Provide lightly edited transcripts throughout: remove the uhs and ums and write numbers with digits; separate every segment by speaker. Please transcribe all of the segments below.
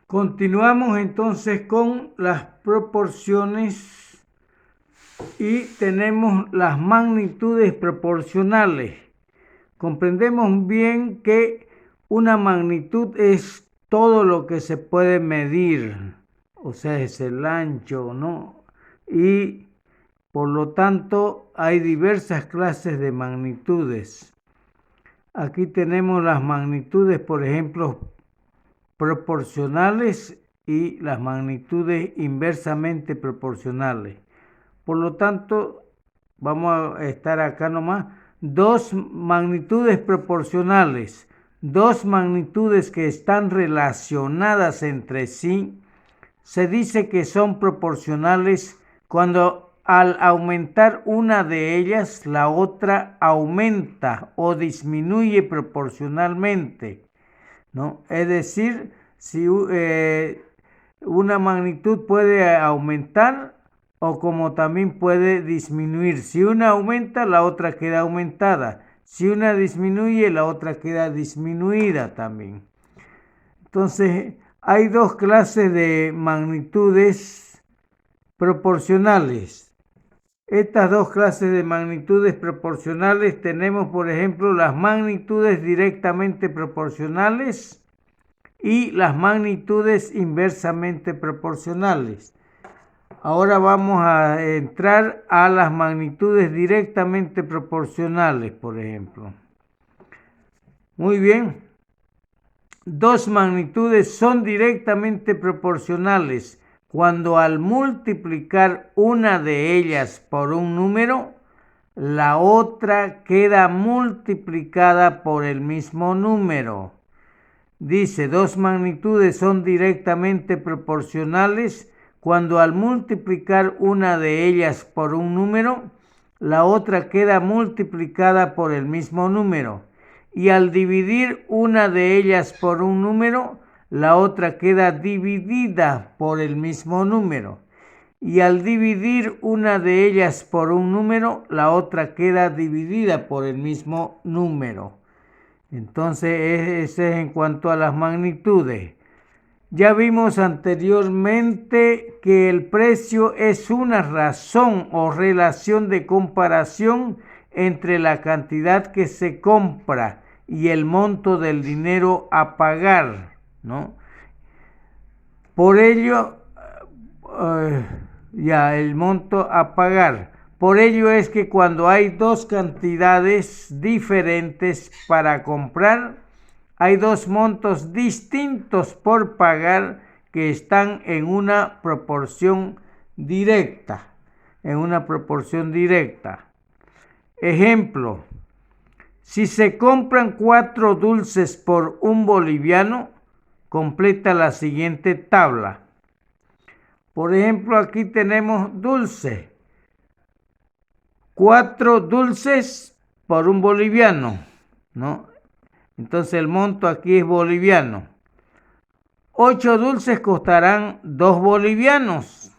Speaker 1: Continuamos entonces con las proporciones y tenemos las magnitudes proporcionales. Comprendemos bien que una magnitud es todo lo que se puede medir, o sea, es el ancho, ¿no? Y por lo tanto hay diversas clases de magnitudes. Aquí tenemos las magnitudes, por ejemplo, proporcionales y las magnitudes inversamente proporcionales. Por lo tanto, vamos a estar acá nomás. Dos magnitudes proporcionales, dos magnitudes que están relacionadas entre sí, se dice que son proporcionales cuando al aumentar una de ellas, la otra aumenta o disminuye proporcionalmente, ¿no? Es decir, si una magnitud puede aumentar o como también puede disminuir. Si una aumenta, la otra queda aumentada. Si una disminuye, la otra queda disminuida también. Entonces, hay dos clases de magnitudes proporcionales. Estas dos clases de magnitudes proporcionales tenemos, por ejemplo, las magnitudes directamente proporcionales y las magnitudes inversamente proporcionales. Ahora vamos a entrar a las magnitudes directamente proporcionales, por ejemplo. Muy bien. Dos magnitudes son directamente proporcionales cuando al multiplicar una de ellas por un número, la otra queda multiplicada por el mismo número. Dice, dos magnitudes son directamente proporcionales cuando al multiplicar una de ellas por un número, la otra queda multiplicada por el mismo número. Y al dividir una de ellas por un número, la otra queda dividida por el mismo número. Y al dividir una de ellas por un número, la otra queda dividida por el mismo número. Entonces, ese es en cuanto a las magnitudes. Ya vimos anteriormente que el precio es una razón o relación de comparación entre la cantidad que se compra y el monto del dinero a pagar, ¿no? Por ello, el monto a pagar. Por ello es que cuando hay dos cantidades diferentes para comprar, hay dos montos distintos por pagar que están en una proporción directa. Ejemplo, si se compran 4 dulces por un boliviano, completa la siguiente tabla. Por ejemplo, aquí tenemos dulce. 4 dulces por un boliviano, ¿no? Entonces el monto aquí es boliviano. 8 dulces costarán 2 bolivianos.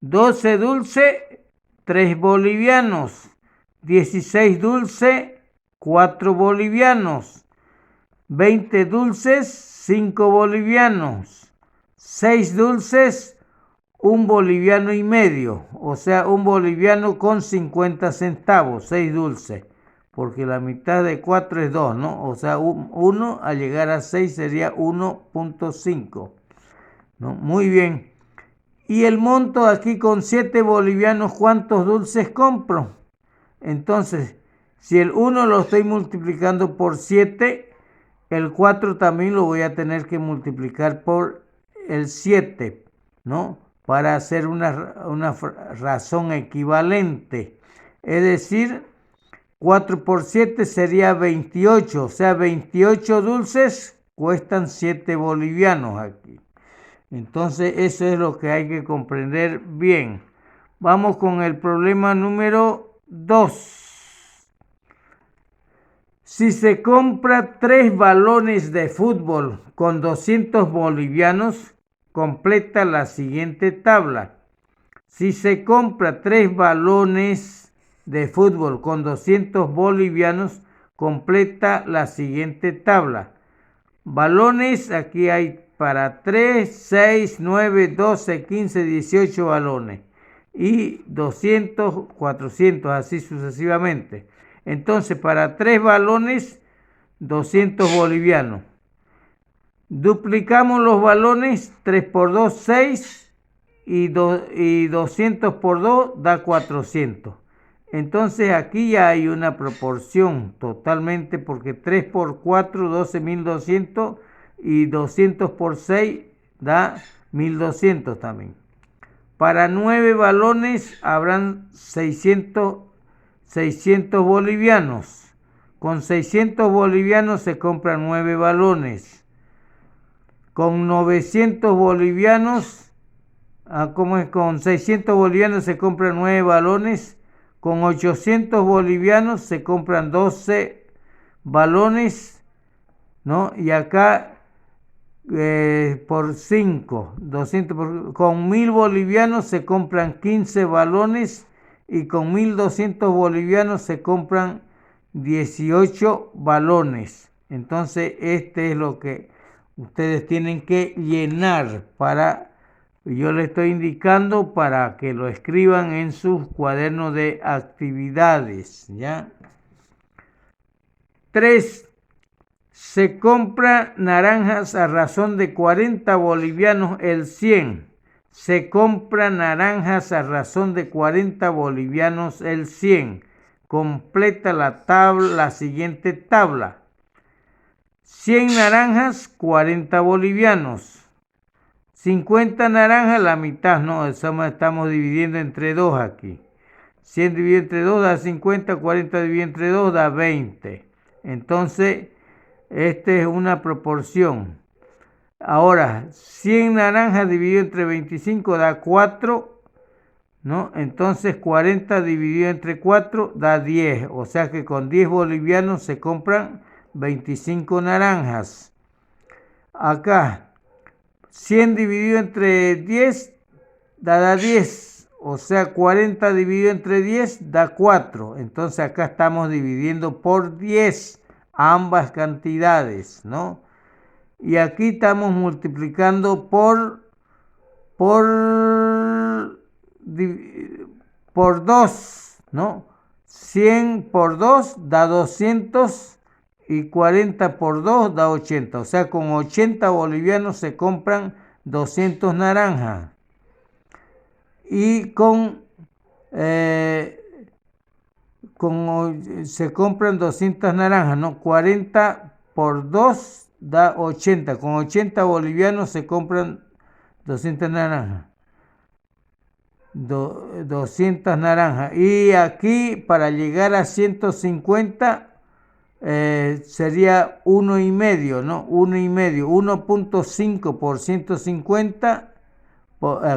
Speaker 1: 12 dulces, 3 bolivianos. 16 dulces, 4 bolivianos. 20 dulces, 5 bolivianos. 6 dulces, 1 boliviano y medio. O sea, 1 boliviano con 50 centavos, 6 dulces. Porque la mitad de 4 es 2, ¿no? O sea, 1 al llegar a 6 sería 1.5, ¿no? Muy bien. Y el monto aquí con 7 bolivianos, ¿cuántos dulces compro? Entonces, si el 1 lo estoy multiplicando por 7, el 4 también lo voy a tener que multiplicar por el 7, ¿no? Para hacer una razón equivalente. Es decir, 4 por 7 sería 28, o sea, 28 dulces cuestan 7 bolivianos aquí. Entonces, eso es lo que hay que comprender bien. Vamos con el problema número 2. Si se compra 3 balones de fútbol con 200 bolivianos, completa la siguiente tabla. Si se compra 3 balones de fútbol con 200 bolivianos, completa la siguiente tabla. Balones, aquí hay para 3, 6, 9, 12, 15, 18 balones. Y 200, 400, así sucesivamente. Entonces, para 3 balones, 200 bolivianos. Duplicamos los balones, 3 por 2, 6 y 200 por 2 da 400. Entonces aquí ya hay una proporción totalmente porque 3 por 4, 12.200 y 200 por 6 da 1.200 también. Para 9 balones habrán 600 bolivianos. Con 600 bolivianos se compran 9 balones. Con 900 bolivianos, con 600 bolivianos se compran 9 balones. Con 800 bolivianos se compran 12 balones, ¿no? Y acá por 5, 200 con 1.000 bolivianos se compran 15 balones y con 1.200 bolivianos se compran 18 balones. Entonces, este es lo que ustedes tienen que llenar yo les estoy indicando para que lo escriban en sus cuadernos de actividades, ¿ya? 3. Se compra naranjas a razón de 40 bolivianos el 100. Se compra naranjas a razón de 40 bolivianos el 100. Completa la siguiente tabla. 100 naranjas, 40 bolivianos. 50 naranjas, la mitad, no, estamos dividiendo entre 2 aquí. 100 dividido entre 2 da 50, 40 dividido entre 2 da 20. Entonces, esta es una proporción. Ahora, 100 naranjas dividido entre 25 da 4, ¿no? Entonces, 40 dividido entre 4 da 10. O sea que con 10 bolivianos se compran 25 naranjas. Acá, 100 dividido entre 10 da 10. O sea, 40 dividido entre 10 da 4. Entonces, acá estamos dividiendo por 10 ambas cantidades, ¿no? Y aquí estamos multiplicando por 2, ¿no? 100 por 2 da 200 y 40 por 2 da 80. O sea, con 80 bolivianos se compran 200 naranjas. Y se compran 200 naranjas, ¿no? 40 por 2 da 80. Con 80 bolivianos se compran 200 naranjas. 200 naranjas. Y aquí para llegar a 150 sería 1,5, ¿no? 1,5. 1.5 por 150.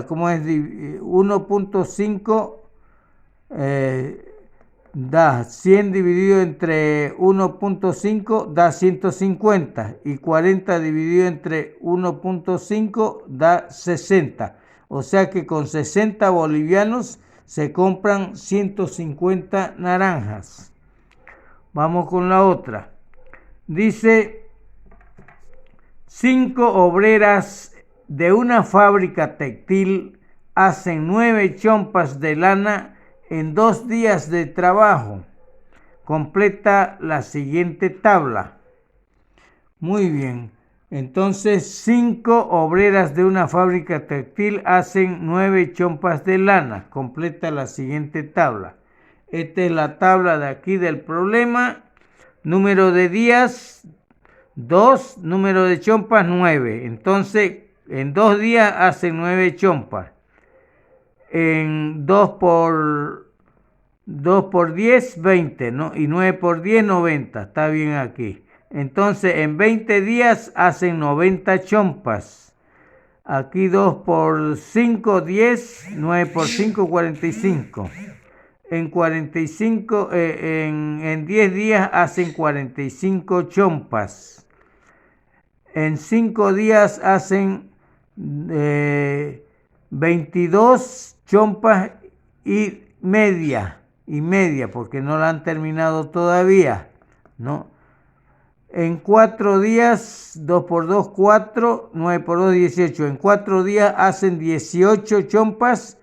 Speaker 1: ¿Cómo es? 1.5 da 100 dividido entre 1.5 da 150 y 40 dividido entre 1.5 da 60. O sea que con 60 bolivianos se compran 150 naranjas. Vamos con la otra. Dice, 5 obreras de una fábrica textil hacen 9 chompas de lana en 2 días de trabajo. Completa la siguiente tabla. Muy bien. Entonces, 5 obreras de una fábrica textil hacen 9 chompas de lana. Completa la siguiente tabla. Esta es la tabla de aquí del problema. Número de días, 2. Número de chompas, 9. Entonces, en 2 días hacen 9 chompas. En 2 por 10, 20, ¿no? Y 9 por 10, 90. Está bien aquí. Entonces, en 20 días hacen 90 chompas. Aquí 2 por 5, 10. 9 por 5, 45. En 45, en 10 días hacen 45 chompas. En 5 días hacen 22 chompas y media, porque no la han terminado todavía, ¿no? en 4 días, 2 por 2, 4, 9 por 2, 18. En 4 días hacen 18 chompas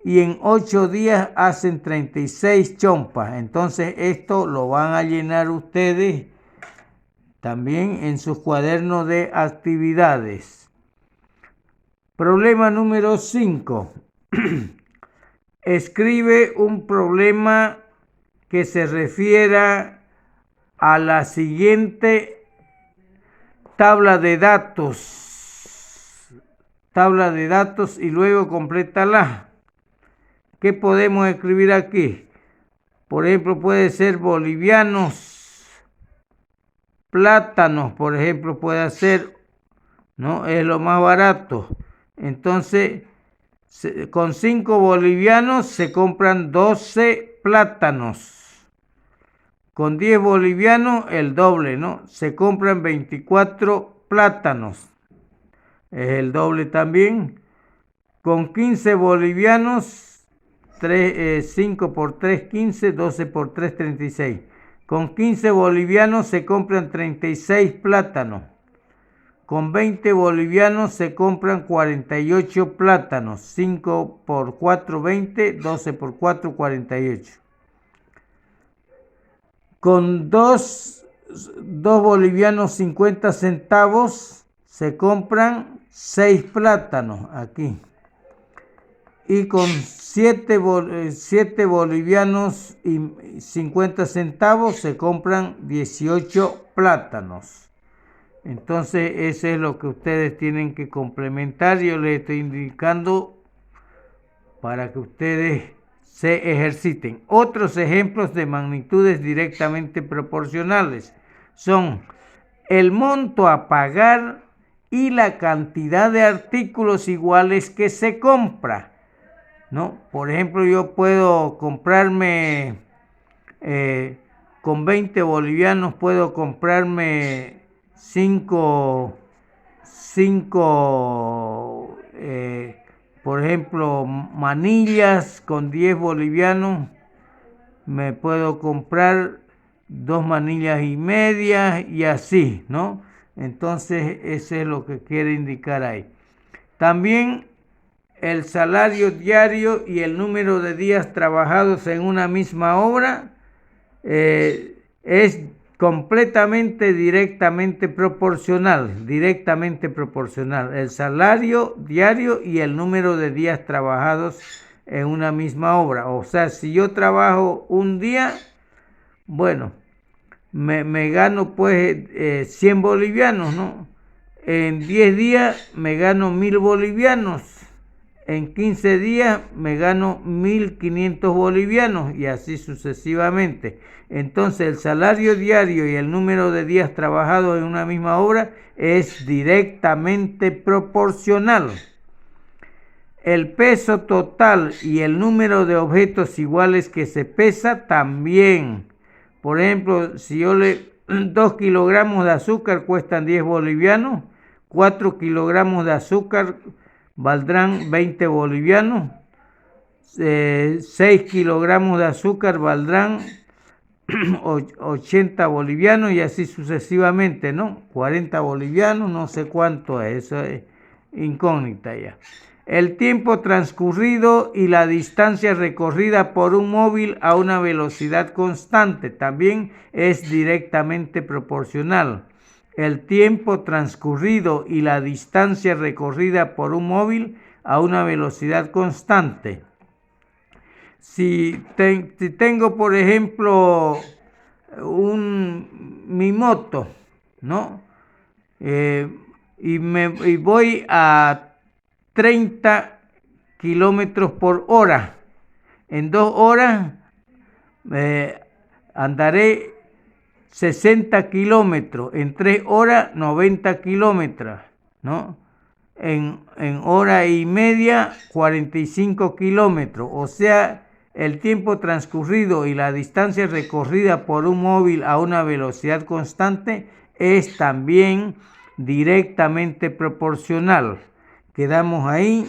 Speaker 1: y en 8 días hacen 36 chompas. Entonces esto lo van a llenar ustedes también en sus cuadernos de actividades. Problema número 5. Escribe un problema que se refiera a la siguiente tabla de datos. Tabla de datos y luego complétala. ¿Qué podemos escribir aquí? Por ejemplo, puede ser bolivianos, plátanos, por ejemplo, puede ser, ¿no? Es lo más barato. Entonces, con 5 bolivianos se compran 12 plátanos. Con 10 bolivianos, el doble, ¿no? Se compran 24 plátanos. Es el doble también. Con 15 bolivianos, 5 por 3, 15, 12 por 3, 36. Con 15 bolivianos se compran 36 plátanos. Con 20 bolivianos se compran 48 plátanos. 5 por 4, 20, 12 por 4, 48. Con 2 bolivianos 50 centavos se compran 6 plátanos aquí. Y con 7 bolivianos y 50 centavos se compran 18 plátanos. Entonces, eso es lo que ustedes tienen que complementar. Yo les estoy indicando para que ustedes se ejerciten. Otros ejemplos de magnitudes directamente proporcionales son el monto a pagar y la cantidad de artículos iguales que se compra, ¿no? Por ejemplo, yo puedo comprarme, con 20 bolivianos puedo comprarme 5, por ejemplo, manillas. Con 10 bolivianos me puedo comprar 2 manillas y media y así, ¿no? Entonces, eso es lo que quiere indicar ahí. También el salario diario y el número de días trabajados en una misma obra es completamente directamente proporcional. El salario diario y el número de días trabajados en una misma obra. O sea, si yo trabajo un día, bueno, me gano pues 100 bolivianos, ¿no? En 10 días me gano 1000 bolivianos. En 15 días me gano 1500 bolivianos y así sucesivamente. Entonces el salario diario y el número de días trabajados en una misma obra es directamente proporcional. El peso total y el número de objetos iguales que se pesa también. Por ejemplo, si yo 2 kilogramos de azúcar cuestan 10 bolivianos, 4 kilogramos de azúcar valdrán 20 bolivianos, 6 kilogramos de azúcar valdrán 80 bolivianos y así sucesivamente, ¿no? 40 bolivianos, no sé cuánto es, eso es incógnita ya. El tiempo transcurrido y la distancia recorrida por un móvil a una velocidad constante también es directamente proporcional. El tiempo transcurrido y la distancia recorrida por un móvil a una velocidad constante. Si tengo, por ejemplo, mi moto, ¿no? Y voy a 30 kilómetros por hora. En 2 horas andaré 60 kilómetros. En 3 horas, 90 kilómetros, ¿no? En hora y media, 45 kilómetros. O sea, el tiempo transcurrido y la distancia recorrida por un móvil a una velocidad constante es también directamente proporcional. Quedamos ahí.